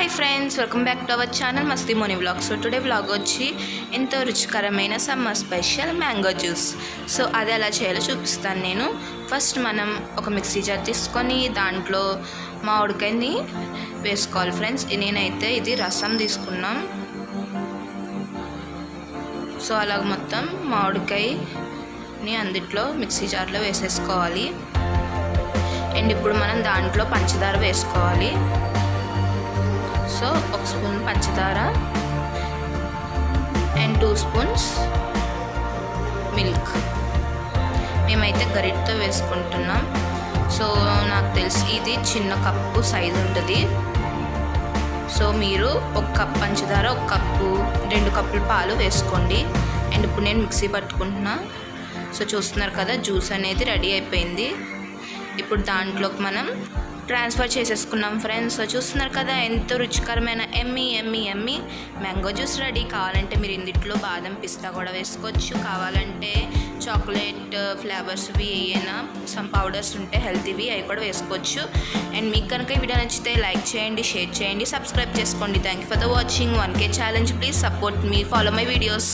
Hi friends, welcome back to our channel Masti Moni vlog. So today vlog వచ్చి ఎంతో రుచికరమైన summer special mango juice. So అది ఎలా చేయాలో చూపిస్తాను నేను. ఫస్ట్ మనం ఒక మిక్సీ జార్ తీసుకొని దాంట్లో మామిడికాయని వేసుకోవాలి ఫ్రెండ్స్. నేనైతే ఇది రసం తీసుకున్నాం. సో అలాగ మొత్తం మామిడికాయని అందుట్లో మిక్సీ జార్లో వేసేసుకోవాలి. అండ్ ఇప్పుడు మనం దాంట్లో పంచదార వేసుకోవాలి. సో 1 స్పూన్ పంచదార అండ్ 2 స్పూన్స్ మిల్క్. మేమైతే గరిటతో వేసుకుంటున్నాం. సో నాకు తెలిసి ఇది చిన్న కప్పు సైజు ఉంటుంది. సో మీరు 1 కప్ పంచదార, 1 కప్పు 2 కప్పుల పాలు వేసుకోండి. అండ్ ఇప్పుడు నేను మిక్సీ పట్టుకుంటున్నా. సో చూస్తున్నారు కదా, జ్యూస్ అనేది రెడీ అయిపోయింది. ఇప్పుడు దాంట్లోకి మనం ట్రాన్స్ఫర్ చేసేసుకున్నాం ఫ్రెండ్స్. సో చూస్తున్నారు కదా, ఎంతో రుచికరమైన ఎమ్మీ మ్యాంగో జ్యూస్ రెడీ. కావాలంటే మీరు ఇందులో బాదం, పిస్తా కూడా వేసుకోవచ్చు. కావాలంటే చాక్లెట్ ఫ్లేవర్స్వి ఏమైనా సమ్ పౌడర్స్ ఉంటే హెల్తీవి అవి కూడా వేసుకోవచ్చు. అండ్ మీకు కనుక ఈ వీడియో నచ్చితే లైక్ చేయండి, షేర్ చేయండి, సబ్స్క్రైబ్ చేసుకోండి. Thank you for the watching. 1K challenge. Please support me, follow my videos.